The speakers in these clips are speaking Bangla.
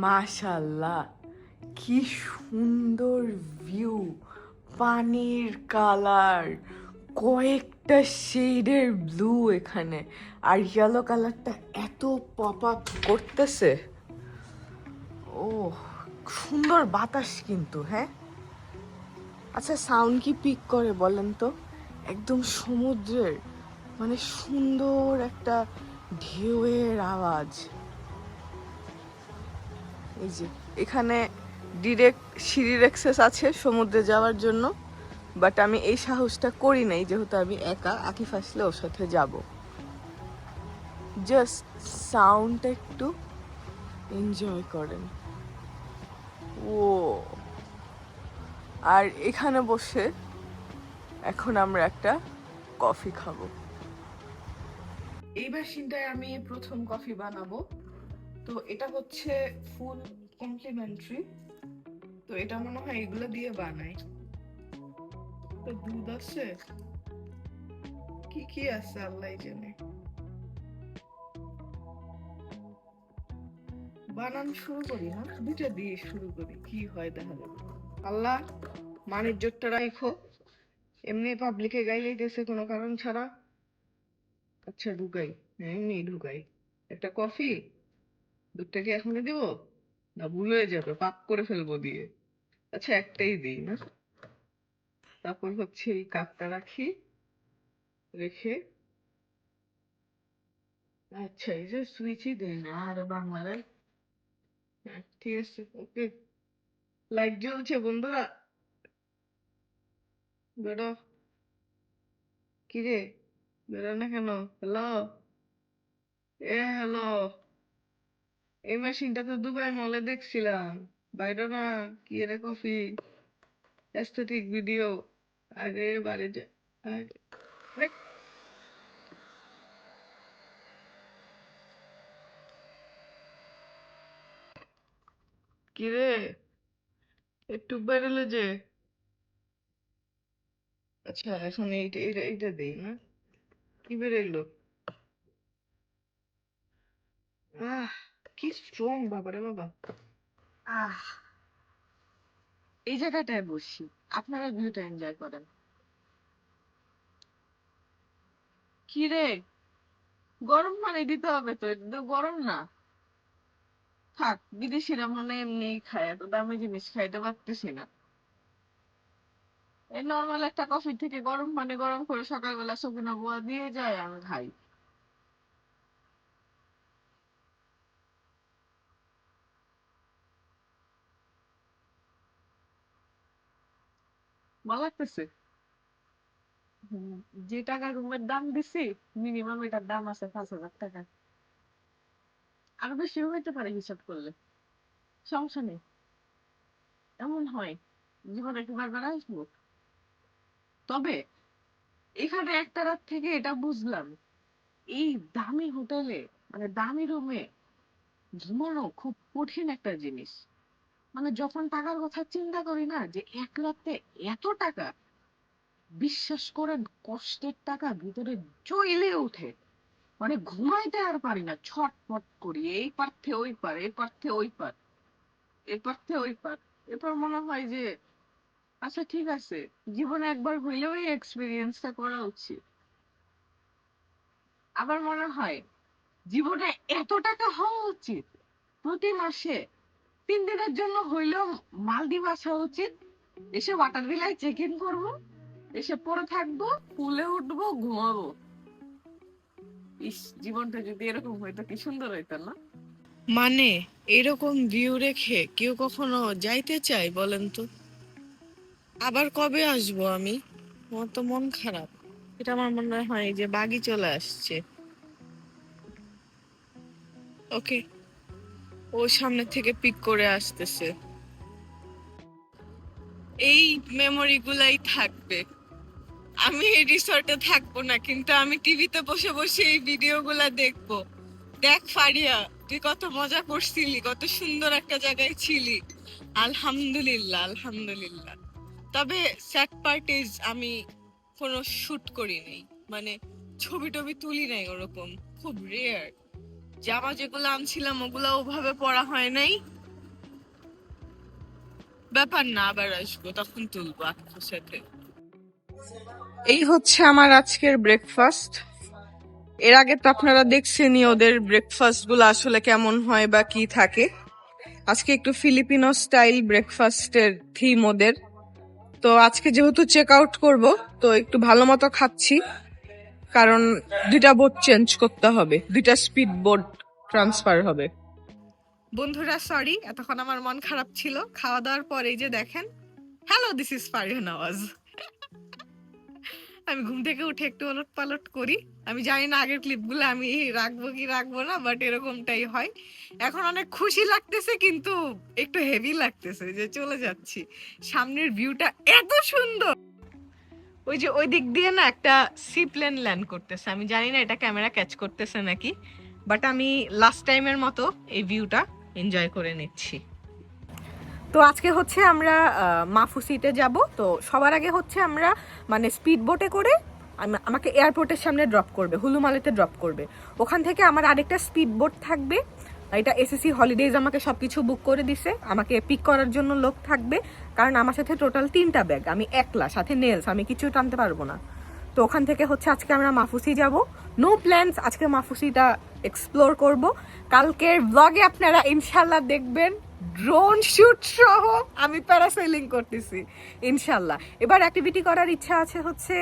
মাশাল্লাহ, কি সুন্দর ভিউ! পানির কালার, কয়েকটা শেডের ব্লু এখানে, আর ইয়েলো কালারটা এত পপ আপ করতেছে। ও, সুন্দর বাতাস কিন্তু। হ্যাঁ, আচ্ছা, সাউন্ড কি পিক করে বলেন তো? একদম সমুদ্রের, মানে সুন্দর একটা ঢেউয়ের আওয়াজ। এই যে এখানে ডিরেক্ট সিঁড়ির অ্যাক্সেস আছে সমুদ্রে যাওয়ার জন্য, বাট আমি এই সাহসটা করি নাই, যেহেতু আমি একা। আকিফ আসলে ওর সাথে যাব। জাস্ট সাউন্ডটা একটু এনজয় করেন। ও, আর এখানে বসে এখন আমরা একটা কফি খাবো। এই মেশিনটায় আমি প্রথম কফি বানাবো। তো এটা হচ্ছে ফুল কমপ্লিমেন্টারি। তো এটা মনে হয় এগুলো দিয়ে বানাই। তো দুধ আছে, কি কি আছে আল্লাহ জানে। বানান শুরু করি, না দুইটা দিয়ে শুরু করি, কি হয় দেখা যাবে। আল্লাহ, মানের জোরটা রাখো। এমনি পাবলিকে গাইলেই গেছে কোনো কারণ ছাড়া। আচ্ছা ঢুকাই, এমনি ঢুকাই। একটা কফি, দুধটা কি এখনই দিব না ভুল হয়ে যাবে, পাক করে ফেলবো দিয়ে? আচ্ছা, একটাই দিই না। তারপর হচ্ছে এই কাপটা রাখি, রেখে আচ্ছা এই যে সুইচই দেয় না আর বাংলায়। হ্যাঁ, ঠিক আছে, ওকে। লাইট জ্বলছে বন্ধুরা, বেরো। কি রে, বেরো না কেন? Hello, hello. এই মেশিনটা তো দুবাই মলে দেখছিলাম। বাইরে না, কি রে কফি, অ্যাস্থেটিক ভিডিও। আরে বাড়ি যা। আরে, কি রে, একটু বেরোলে যে। আচ্ছা, এখন এইটা এইটা এইটা দেই না। কি বেরোলো? আহ, কি স্ট্রং বাবারে বাবা। আহ, এই জায়গাটায় বসি, আপনারা ভিউটা এনজয় করেন। কি রে, গরম পানি দিতে হবে তো, এটা তো গরম না। থাক, বিদেশিরা মনে হয় এমনি খায়, এত দামি জিনিস খাইতে পারতেছি না। এই নর্মাল একটা কফি থেকে গরম পানি গরম করে সকালবেলা সবিনা বুয়া দিয়ে যায়, আমি খাই। ভালো লাগতেছে। হুম, যে টাকা রুমের দাম দিছি, মিনিমাম এটার দাম আছে 5,000 টাকা। আরো বেশি হইতে পারে হিসাব করলে, সমস্যা নেই। এমন হয়, জীবনে একটু বারবার আসবো। তবে এখানে একটা রাত থেকে এটা বুঝলাম, এই দামি হোটেলে, মানে দামি রুমে ঘুমানো খুব কঠিন একটা জিনিস। মানে যখন টাকার কথা চিন্তা করি না, যে এক রাতে এত টাকা, বিশ্বাস করেন কষ্টের টাকা ভিতরে জ্বলে ওঠে। মানে ঘুমাইতে আর পারি না, ছটফট করি, এই পার্থে ওই পার, এই পার্থে ওই পার, এই পার্থে ওই পার। এরপর মনে হয় যে আচ্ছা ঠিক আছে, জীবনে একবার হইলেও এই এক্সপিরিয়েন্সটা করা উচিত। আবার মনে হয় জীবনে এত টাকা হওয়া উচিত, প্রতি মাসে 3 দিনের জন্য হইলেও মালদ্বীপ আসা উচিত। এসে ওয়াটার ভিলায় চেক ইন করবো, এসে পরে থাকবো, পুলে উঠবো, ঘুমাবো। ইস, জীবনটা যদি এরকম হইতো কি সুন্দর হইতো না? মানে এরকম ভিউ রেখে কেউ কখনো যাইতে চায় বলেন তো? আবার কবে আসবো আমি? আমার তো মন খারাপ। এটা আমার মনে হয় যে বাগি চলে আসছে। ওকে, ও সামনে থেকে পিক করে আসতেছে। এই মেমোরি গুলাই থাকবে। আমি এই রিসর্টে থাকবো না, কিন্তু আমি টিভিতে বসে বসে এই ভিডিও গুলা দেখবো। দেখ ফারিয়া, তুই কত মজা করছিলি, কত সুন্দর একটা জায়গায় ছিলি। আলহামদুলিল্লাহ, আলহামদুলিল্লাহ। তবে স্যাড পার্ট ইজ আমি কোনো শুট করি নাই, মানে ছবি টবি তুলি নাই ওরকম, খুব রেয়ার। জামা যেগুলো আনছিলাম ওগুলো ওভাবে পরা হয় নাই। ব্যাপার না, আবার আসবো তখন তুলবো আপনার সাথে। এই হচ্ছে আমার আজকের ব্রেকফাস্ট। এর আগে তো আপনারা দেখছেনই ওদের ব্রেকফাস্ট গুলো আসলে কেমন হয় বা কি থাকে। আজকে একটু ফিলিপিনো স্টাইল ব্রেকফাস্টের থিম ওদের। তো আজকে যেহেতু চেক আউট করবো, তো একটু ভালো মতো খাচ্ছি, কারণ 2টা বোট চেঞ্জ করতে হবে, 2টা স্পিড বোট ট্রান্সফার হবে। বন্ধুরা সরি, এতক্ষণ আমার মন খারাপ ছিল। খাওয়া দাওয়ার পরে যে দেখেন, hello this is Faria Nawaz. আমি ঘুম থেকে উঠে একটু ওলট পালট করি। আমি জানি না আগের ক্লিপগুলো আমি রাখবো কি রাখবো না, বাট এরকমটাই হয়। এখন অনেক খুশি লাগতেছে, কিন্তু একটু হেভি লাগতেছে যে চলে যাচ্ছি। সামনের ভিউটা এত সুন্দর। ওই যে ওই দিক দিয়ে না একটা সি প্লেন ল্যান্ড করতেছে। আমি জানি না এটা ক্যামেরা ক্যাচ করতেছে নাকি, বাট আমি লাস্ট টাইমের মতো এই ভিউটা এনজয় করে নিচ্ছি। তো আজকে হচ্ছে আমরা মাফুসিতে যাব। তো সবার আগে হচ্ছে আমরা মানে স্পিড বোটে করে আমাকে এয়ারপোর্টের সামনে ড্রপ করবে, হুলুমালেতে ড্রপ করবে। ওখান থেকে আমার আরেকটা স্পিড বোট থাকবে, এটা এসএসসি হলিডেজ আমাকে সব কিছু বুক করে দিছে। আমাকে পিক করার জন্য লোক থাকবে, কারণ আমার সাথে টোটাল 3টা ব্যাগ, আমি একলা, সাথে নেলস, আমি কিছু টানতে পারবো না। তো ওখান থেকে হচ্ছে আজকে আমরা মাফুসি যাব। নো প্ল্যানস, আজকে মাফুসিটা এক্সপ্লোর করব। কালকের ব্লগে আপনারা ইনশাল্লাহ দেখবেন ড্রোন শুট সহ আমি প্যারাসেলিং করতেছি ইনশাল্লাহ। এবার অ্যাক্টিভিটি করার ইচ্ছা আছে হচ্ছে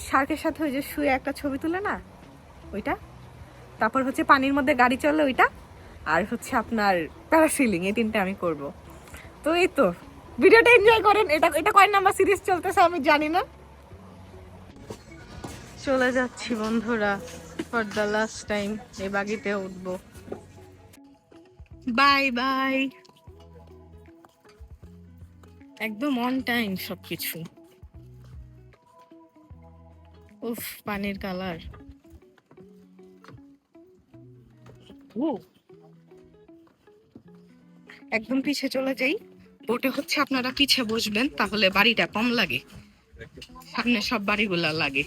শার্কের সাথে ওই যে শুয়ে একটা ছবি তুলে না, ওইটা। তারপর হচ্ছে পানির মধ্যে গাড়ি চলে ওইটা, আর হচ্ছে আপনার প্যারাসেলিং, এই 3টা আমি করব। তো এই তো, ভিডিওটা এনজয় করেন। এটা এটা কয় নাম্বার সিরিজ চলতেছে আমি জানি না। চলে যাচ্ছি বন্ধুরা, ফর দ্য লাস্ট টাইম এই বাগিতে উঠবো। Bye bye. একদম অন টাইম সবকিছু। উফ, পানির কালার। একদম পিছে চলে যাই। বোটে হচ্ছে আপনারা পিছে বসবেন, তাহলে বাড়িটা কম লাগে, সামনে সব বাড়িগুলা লাগে।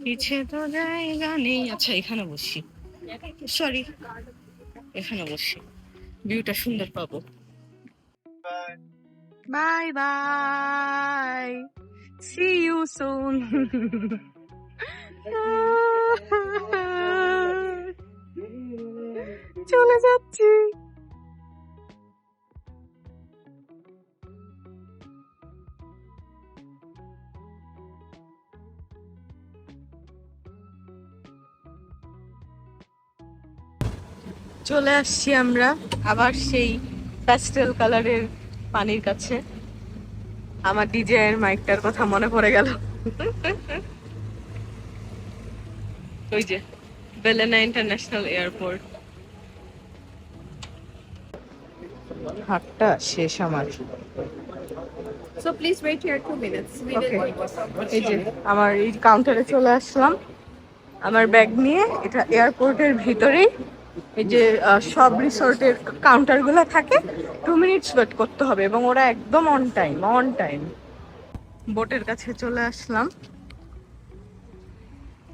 পিছে তো জায়গা নেই। আচ্ছা এখানে বসি, সরি এখানে বসি, ভিউটা সুন্দর পাবো। Bye bye, see you soon. চলে যাচ্ছি। চলে আসছি আমরা আবার সেই প্যাস্টেল কালারের পানির কাছে। আমার ডিজে এর মাইকটার কথা মনে পড়ে গেল। ওই যে বেলেনা ইন্টারন্যাশনাল এয়ারপোর্ট। হাটটা শেষ আমার। So please wait here 2 minutes. We will Okay. wait for someone. এই যে আমার এই কাউন্টারে চলে আসলাম আমার ব্যাগ নিয়ে। এটা এয়ারপোর্টের ভিতরেই এই যে সব রিসোর্টের কাউন্টারগুলো থাকে। 2 মিনিটস ওয়েট করতে হবে, এবং ওরা একদম অন টাইম, অন টাইম। বোটের কাছে চলে আসলাম।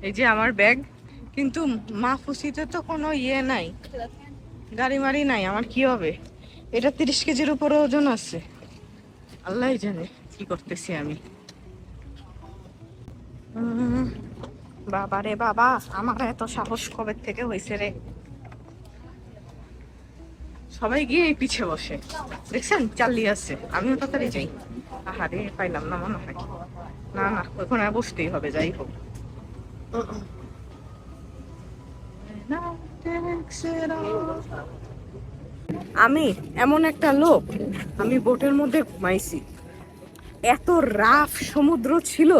এই যে আমার ব্যাগ, কিন্তু মাফুসিতে তো কোনো ইয়ে নাই, গাড়ি মারি নাই। আমার কি হবে? এটা 30 কেজির উপরে ওজন আছে। আল্লাহ জানে কি করতেছি আমি। বাবা রে বাবা, আমার এত সাহস কবে থেকে হয়েছে রে। সবাই গিয়ে এই পিছে বসে, দেখছেন চালিয়ে আছে। আমিও তাড়াতাড়ি যাই। আহারে পাইলাম না মনে হয়। না না, ওখানে বসতেই হবে যাই হোক। আমি এমন একটা লোক, আমি বোটের মধ্যে ঘুমাইছি। এত রাফ সমুদ্র ছিল।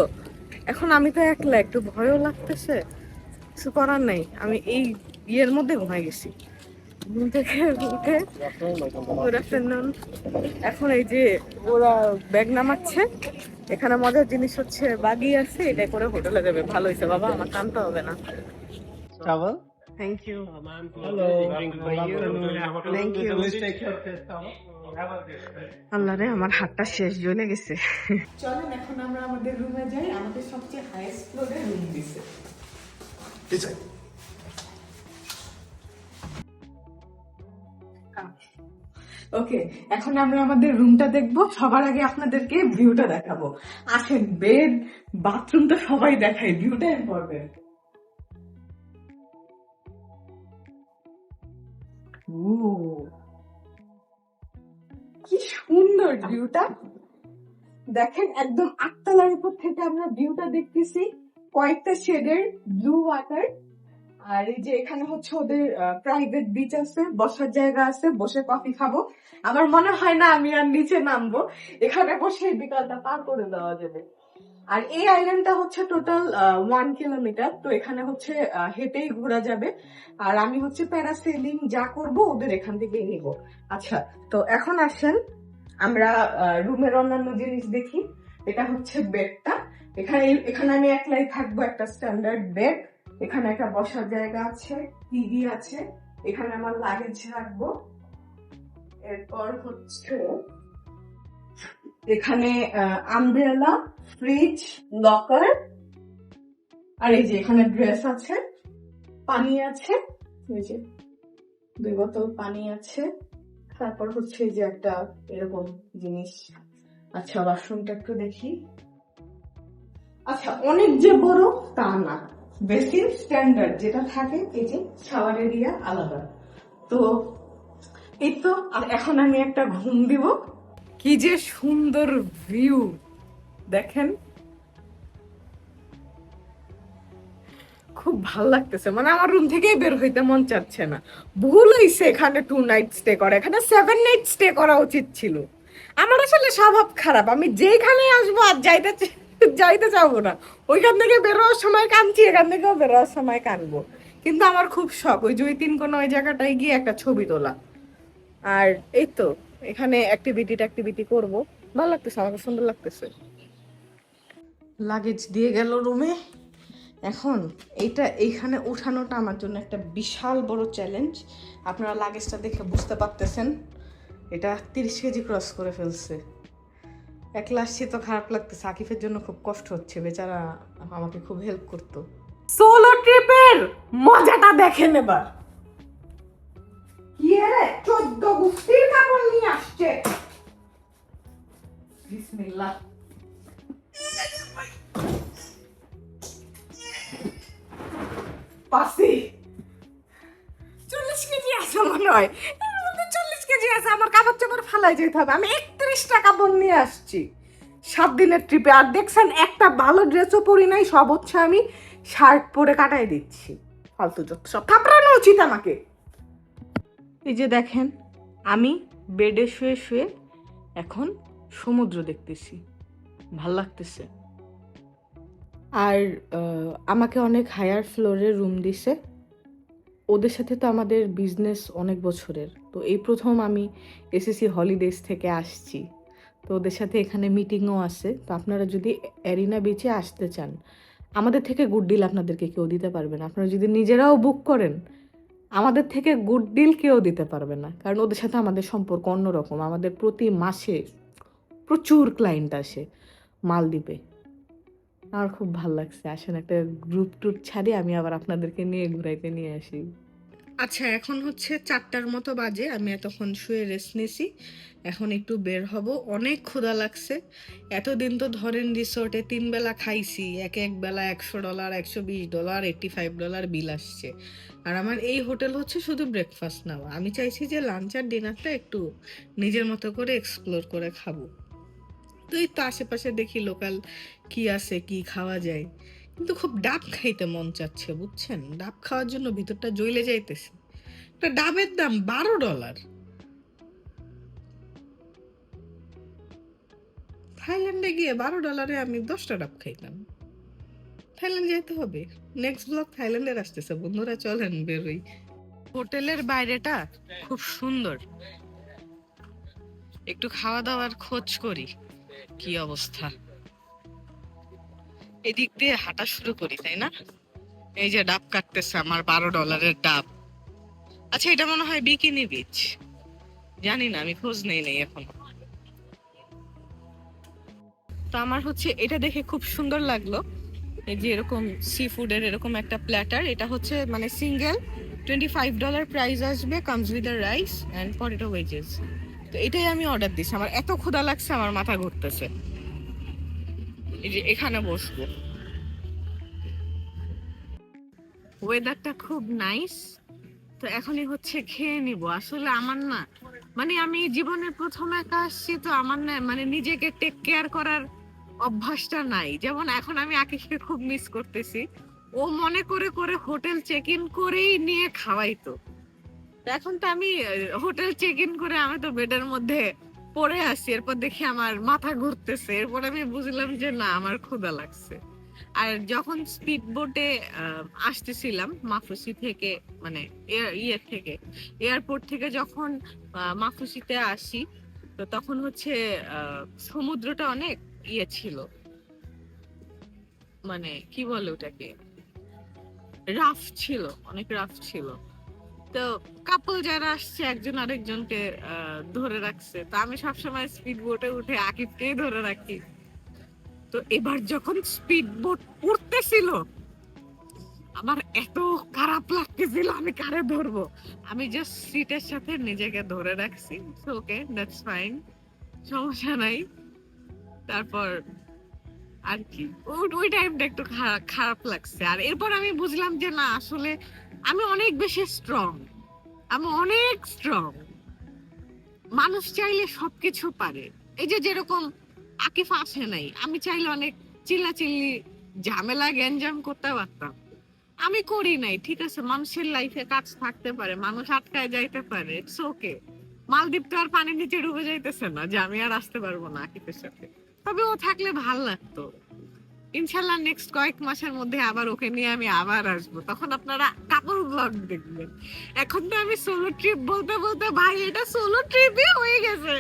এখন আমি তো একলা, একটু ভয়ও লাগতেছে, কিছু করার নাই। আমি এই ইয়ের মধ্যে ঘুমাই গেছি ঘুম থেকে উঠে। Good afternoon. এখন এই যে ওরা ব্যাগ নামাচ্ছে। এখানে মজার জিনিস হচ্ছে বাগি আছে, এটা করে হোটেলে যাবে। ভালো হয়েছে বাবা, আমার টানতে হবে না। Travel? Thank you. Hello. Thank you. Please take care of this towel. আল্লাহ রে, আমার হাতটা শেষ জ্বলে গেছে। চলেন এখন আমরা আমাদের রুমে যাই। আমাদের সবচেয়ে হাইয়েস্ট ফ্লোরে রুম দিছে। This way. ওকে, এখন আমরা আমাদের রুমটা দেখবো। সবার আগে আপনাদেরকে ভিউটা দেখাবো। আসেন, বেড বাথরুম তো সবাই দেখায়, ভিউটা ইম্পর্টেন্ট। কি সুন্দর ভিউটা দেখেন, একদম আটতলার উপর থেকে আমরা ভিউটা দেখতেছি, কয়েকটা শেডের ব্লু ওয়াটার। আর এই যে এখানে হচ্ছে ওদের প্রাইভেট বিচ আছে, বসার জায়গা আছে, বসে কফি খাবো। আমার মনে হয় না আমি আর নিচে নামবো, এখানে বসে বিকালটা পার করে দেওয়া যাবে। আর এই আইল্যান্ডটা হচ্ছে টোটাল 1 কিলোমিটার, তো এখানে হচ্ছে হেঁটেই ঘোরা যাবে। আর আমি হচ্ছে প্যারাসেলিং যা করব ওদের এখান থেকে নিব। আচ্ছা, তো এখন আসেন আমরা রুমের অন্যান্য জিনিস দেখি। এটা হচ্ছে বেডটা, এখানে আমি একলাই থাকবো, একটা স্ট্যান্ডার্ড বেড। এখানে একটা বসার জায়গা আছে, টিভি আছে, এখানে আমার লাগেজ রাখবো। এরপর হচ্ছে এখানে আমব্রেলা, ফ্রিজ, লকার, আর এই যে এখানে ড্রেস আছে, পানি আছে, এই যে 2 বোতল পানি আছে। তারপর হচ্ছে এই যে একটা এরকম জিনিস। আচ্ছা, ওয়াশরুমটা একটু দেখি। আচ্ছা, অনেক যে বড় তা না, বেসিক স্ট্যান্ডার্ড যেটা থাকে, এই যে শাওয়ার এরিয়া আলাদা। তো এই তো, আর এখন আমি একটা ঘুম দিব। কি যে সুন্দর ভিউ দেখেন, খুব ভালো লাগতেছে। মানে আমার রুম থেকেই বের হইতে মন চাচ্ছে না। ভুল হইছে এখানে 2 নাইট স্টে করা, এখানে 7 নাইট স্টে করা উচিত ছিল। আমার আসলে স্বভাব খারাপ, আমি যেখানে আসবো আর যাইতে চাবো না। ওইখান থেকে বেরোয়ার সময় কাঁদছি, এখান থেকেও বেরোয়ার সময় কাঁদবো। কিন্তু আমার খুব শখ ওই জৈতিন কোন ওই জায়গাটায় গিয়ে একটা ছবি তোলা। আর এই তো এখানে অ্যাক্টিভিটি করবো। ভালো লাগতেছে, আমাকে সুন্দর লাগতেছে। লাগেজ দিয়ে গেল রুমে। এখন এইখানে উঠানোটা আমার জন্য একটা বিশাল বড় চ্যালেঞ্জ। আপনারা লাগেজটা দেখে বুঝতে পারতেছেন, এটা 30 কেজি ক্রস করে ফেলছে। একলা আসছি তো খারাপ লাগতেছে, আকিফের জন্য খুব কষ্ট হচ্ছে, বেচারা আমাকে খুব হেল্প করতো। সোলো ট্রিপের মজাটা দেখেন এবার। কি রে, 14 গুষ্টির কাপড় নিয়ে আসছে। বিসমিল্লাহ। পাসি 40 কেজি আছে মনে হয়, 40 কেজি আছে। আমার কাপড় চাপড় ফালাই যেতে হবে। আমি 31টা কাপড় নিয়ে আসছি 7 দিনের ট্রিপে। আর দেখছেন একটা ভালো ড্রেসও পরি নাই, সব হচ্ছে আমি শার্ট পরে কাটাই দিচ্ছি। ফালতু যত সব, থাপড়ানো উচিত আমাকে। এই যে দেখেন, আমি বেডে শুয়ে শুয়ে এখন সমুদ্র দেখতেছি, ভাল লাগতেছে। আর আমাকে অনেক হায়ার ফ্লোরে রুম দিছে। ওদের সাথে তো আমাদের বিজনেস অনেক বছরের, তো এই প্রথম আমি এসএসসি হলিডেজ থেকে আসছি। তো ওদের সাথে এখানে মিটিংও আছে। তো আপনারা যদি অ্যারিনা বিচে আসতে চান, আমাদের থেকে গুড ডিল আপনাদেরকে কেউ দিতে পারবে না। আপনারা যদি নিজেরাও বুক করেন, আমাদের থেকে গুড ডিল কেউ দিতে পারবে না, কারণ ওদের সাথে আমাদের সম্পর্ক অন্যরকম। আমাদের প্রতি মাসে প্রচুর ক্লায়েন্ট আসে মালদ্বীপে। আমার খুব ভালো লাগছে। আসেন একটা গ্রুপ ট্যুর ছাড়ি, আমি আবার আপনাদেরকে নিয়ে ঘুরাইতে নিয়ে আসি। আচ্ছা, এখন হচ্ছে 4টার মতো বাজে। আমি এতক্ষণ শুয়ে রেস্ট নিছি, এখন একটু বের হব। অনেক ক্ষুধা লাগছে। এতদিন তো ধরেন রিসোর্টে 3 বেলা খাইছি, এক বেলা $100, $120, $85 বিল আসছে। আর আমার এই হোটেল হচ্ছে শুধু ব্রেকফাস্ট নেওয়া। আমি চাইছি যে লাঞ্চ আর ডিনারটা একটু নিজের মতো করে এক্সপ্লোর করে খাবো। তো এই তো আশেপাশে দেখি লোকাল কি আছে, কি খাওয়া যায়। কিন্তু খুব ডাব খাইতে মন চাচ্ছে, বুঝছেন? ডাব খাওয়ার জন্য ভিতরটা জ্বলে যাইতেছে। একটা ডাবের দাম $12। থাইল্যান্ডে গিয়ে $12 আমি 10টা ডাব খাইতাম। থাইল্যান্ড যেতে হবে। নেক্সট ব্লগ থাইল্যান্ডের আসতেছে বন্ধুরা, চলেন বেরোই। হোটেলের বাইরেটা খুব সুন্দর, একটু খাওয়া দাওয়ার খোঁজ করি কি অবস্থা। এদিক দিয়ে হাঁটা শুরু করি, তাই না? এই যে ডাব কাটতেছে আমার $12 ডাব। আচ্ছা, এটা মনে হয় বিকিনি বিচ, জানি না, আমি খোঁজ নেই এখন। তো আমার হচ্ছে এটা দেখে খুব সুন্দর লাগলো। এই যে এরকম সি ফুডের এরকম একটা প্ল্যাটার, এটা হচ্ছে মানে সিঙ্গেল $25 প্রাইস আসবে, comes with the rice and potato wages. তো এটাই আমি অর্ডার দিচ্ছি। আমার এত ক্ষুধা লাগছে, আমার মাথা ঘুরতেছে। এই যে এখানে বসবো, ওয়েদারটা খুব নাইস। তো এখনই হচ্ছে খেয়ে নিব। আসলে আমার না, মানে আমি জীবনের প্রথম একা আসছি, তো আমার না মানে নিজেকে টেক কেয়ার করার অভ্যাসটা নাই। যেমন এখন আমি আকিশকে খুব মিস করতেছি। ও মনে করে করে হোটেল চেক ইন করেই নিয়ে খাওয়াইতো। তো এখন তো আমি হোটেল চেক ইন করে আমি তো বেডের মধ্যে পড়ে আছি, এরপর দেখি আমার মাথা ঘুরতেছে, এরপর আমি বুঝলাম যে না, আমার ক্ষুধা লাগছে। আর যখন স্পিড বোটে আসতেছিলাম মাফুসি থেকে, মানে এয়ারপোর্ট থেকে যখন মাফুসিতে আসি, তো তখন হচ্ছে সমুদ্রটা অনেক ছিল, মানে কি বলে ওটাকে, রাফ ছিল, অনেক রাফ ছিল। তো কাপল যারা আসছে একজন আরেকজনকে ধরে রাখছে। তো আমি সবসময় স্পিড বোটে উঠে আকিবকেই ধরে রাখি। তো এবার যখন স্পিড বোট উঠতেছিল, আমার এত খারাপ লাগতেছিল, আমি কারে ধরবো, আমি জাস্ট সিটের সাথে নিজেকে ধরে রাখছি। ওকে, দ্যাটস ফাইন, সমস্যা নাই। তারপর আর কি, ওই টাইমটা একটু খারাপ লাগছে। আর এরপর আমি বুঝলাম যে না, আসলে আমি অনেক বেশি স্ট্রং, আমি অনেক স্ট্রং। মানুষ চাইলে সবকিছু পারে। এই যে যেরকম আকিফ আসে নাই, আমি চাইলে অনেক চিল্লাচিল্লি ঝামেলা গ্যাঞ্জাম করতে পারতাম, আমি করি নাই। ঠিক আছে, মানুষের লাইফে কাজ থাকতে পারে, মানুষ আটকায় যাইতে পারে, ইটস ওকে। মালদ্বীপ তো আর পানির নিচে ডুবে যাইতেছে না যে আমি আর আসতে পারবো না আকিফের সাথে। তবে ও থাকলে ভাল লাগতো। ইনশাল্লাহ নেক্সট কয়েক মাসের মধ্যে আবার ওকে নিয়ে আমি আবার আসবো, তখন আপনারা কাপল ব্লগ দেখবেন। এখন তো আমি সোলো ট্রিপ বলতে বলতে ভাই, এটা সোলো ট্রিপই হয়ে গেছে,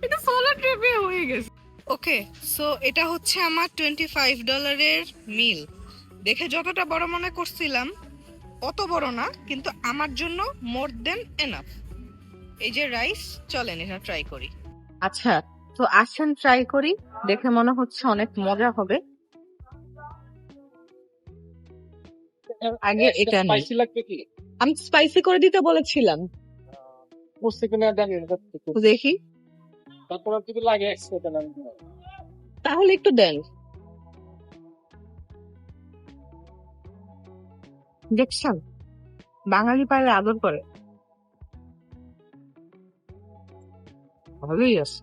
এটা সোলো ট্রিপই হয়ে গেছে। ওকে, সো এটা হচ্ছে আমার $25 মিল। দেখে যতটা বড় মনে করছিলাম অত বড় না, কিন্তু আমার জন্য মোর দেন এনাফ। এই যে রাইস, চলেন এটা ট্রাই করি। আচ্ছা, তো আসেন ট্রাই করি। দেখে মনে হচ্ছে অনেক মজা হবে। আগে এটা নেই। স্পাইসি লাগবে কি? আমি স্পাইসি করে দিতে বলেছিলাম, বুঝতে কিনা জানি না। তো দেখি। তারপর আর যদি লাগে এক্সট্রা দেন আমি দিব। তাহলে একটু দেন। দেখছেন, বাঙালি পাইলে আদর করে। ভালোই আছে।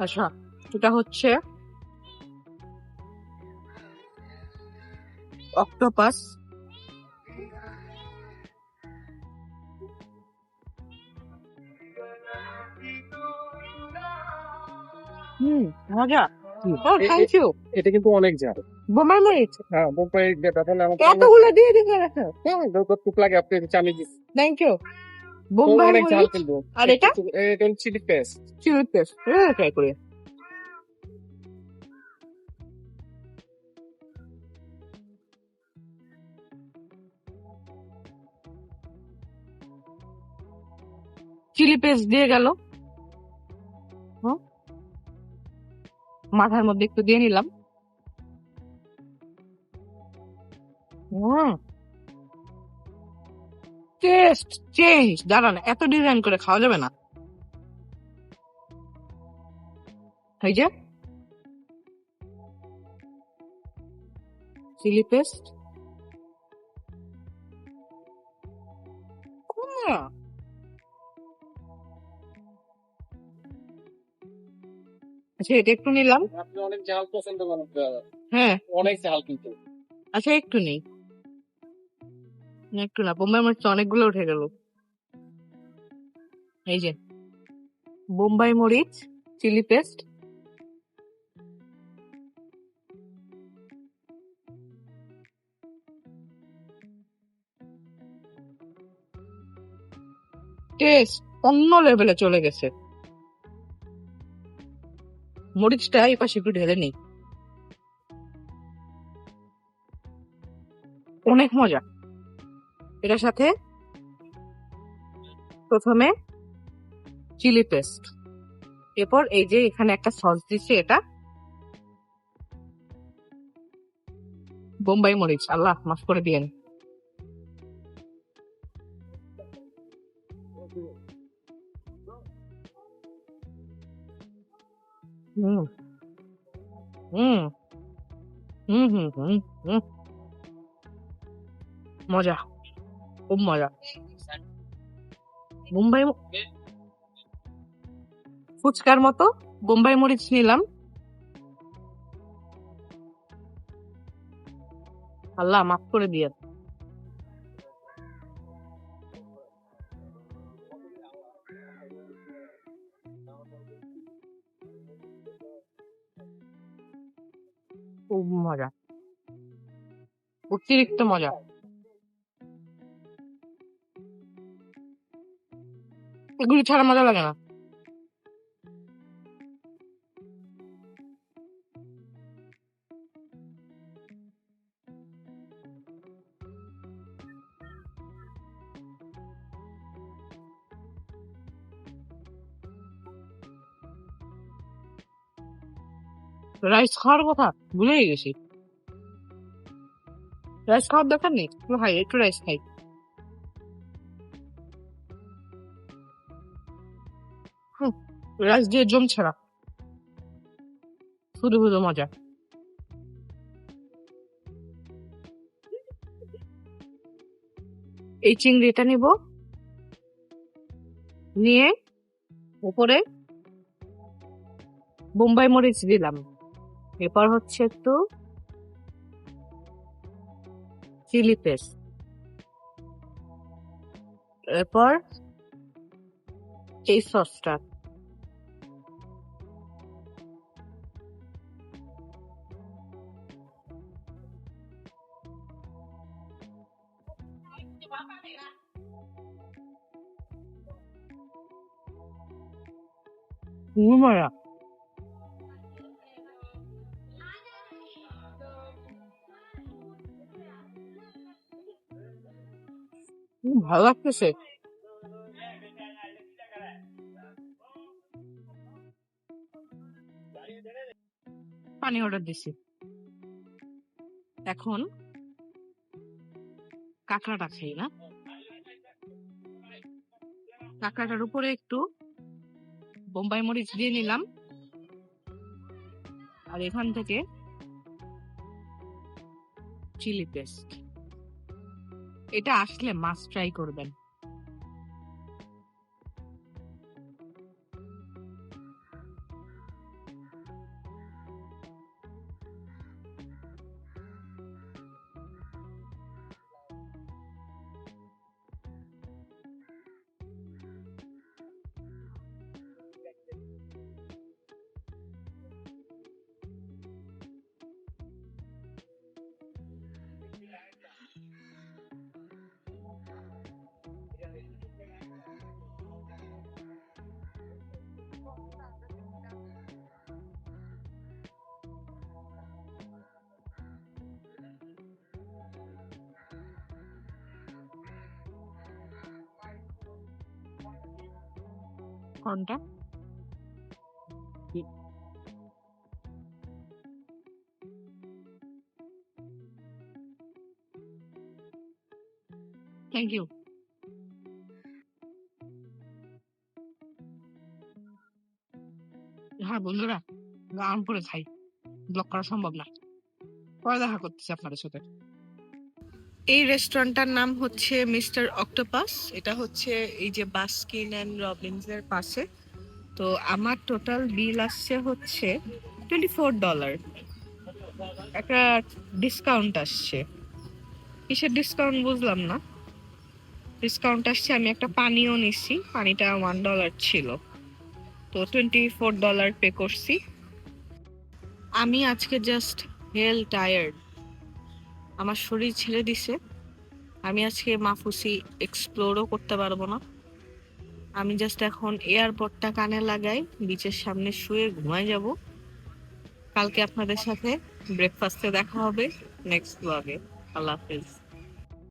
আচ্ছা, এটা হচ্ছে অক্টোপাস। মজা। ও থ্যাংক ইউ। এটা কিন্তু অনেক ঝাল। বোমার মরিচ হ্যাঁ, বোম্বাই তাহলে আমাকে এতগুলো দিয়ে দিতে রাখো। যতটুক লাগে আপনি চালিয়ে দিচ্ছি। Thank you. তো বোম্বাই অনেক ঝাল মরিচ। কিন্তু। আর এটা এটা chilli paste. Chilli paste, try করি। চিলি পেস্ট দিয়ে গেল, মাথার মধ্যে একটু দিয়ে নিলাম। Taste change. দাঁড়ান, এত ডিজাইন করে খাওয়া যাবে না। এই যে চিলি পেস্ট, আচ্ছা এটা একটু নিলাম। আপনি অনেক ঝাল পছন্দ করেন। হ্যাঁ, অনেক ঝাল কিন্তু। আচ্ছা একটু নেই, একটু না। বোম্বাই মরিচ অনেকগুলো উঠে গেল। এই যে বোম্বাই মরিচ, চিলি পেস্ট। টেস্ট অন্য লেভেলে চলে গেছে। মরিচটা এই পাশে একটু ঢেলে নেই, অনেক মজা। এটার সাথে প্রথমে চিলি পেস্ট, এরপর এই যে এখানে একটা সস দিচ্ছে, এটা বোম্বাই মরিচ, আল্লাহ মাফ করে দিয়েন। হুম হুম হুম হুম হুম হুম মজা, খুব মজা। বোম্বাই ফুচকার মতো বোম্বাই মরিচ নিলাম, আল্লাহ মাফ করে দিয়ে। খুব মজা, অতিরিক্ত মজা। এগুলি ছাড়া মজা লাগে না। রাইস খাওয়ার কথা ভুলেই গেছি, রাইস খাওয়ার দরকার নেই, ভাই একটু রাইস খাই। রাইস দিয়ে জমছে না, শুধু শুধু মজা। এই চিংড়িটা নিব, নিয়ে উপরে বোম্বাই মরিচ দিলাম, এরপর হচ্ছে একটু চিলি পেস্ট, এরপর এই সসটা, মজা। ভালো লাগতেছে। পানি অর্ডার দিছি, এখন কাঁকড়াটা খাই না। কাঁকড়াটার উপরে একটু বোম্বাই মরিচ দিয়ে নিলাম, আর এখান থেকে চিলি পেস্ট। এটা আসলে মাস্ট ট্রাই করবেন। কোনটা? Thank you. হ্যাঁ বন্ধুরা, গান করে খাই, ব্লক করা সম্ভব না। পরে দেখা করতেছি আপনাদের সাথে। এই রেস্টুরেন্টটার নাম হচ্ছে মিস্টার অক্টোপাস, এটা হচ্ছে এই যে বাস্কিন অ্যান্ড রবিনস এর পাশে। তো আমার টোটাল বিল আসছে হচ্ছে $24। একটা ডিসকাউন্ট আসছে, কিসের ডিসকাউন্ট বুঝলাম না। ডিসকাউন্ট আসছে, আমি একটা পানিও নিচ্ছি, পানিটা $1 ছিল, তো $24 পে করছি। আমি আজকে জাস্ট হেল টায়ার্ড, আমার শরীর ছেড়ে দিছে। আমি আজকে মাফুসি এক্সপ্লোরও করতে পারবো না, আমি জাস্ট এখন এয়ারপডটা কানে লাগাই, বিচের সামনে শুয়ে ঘুমায় যাব। কালকে আপনাদের সাথে ব্রেকফাস্টে দেখা হবে নেক্সট ব্লগে। আল্লাহ হাফেজ।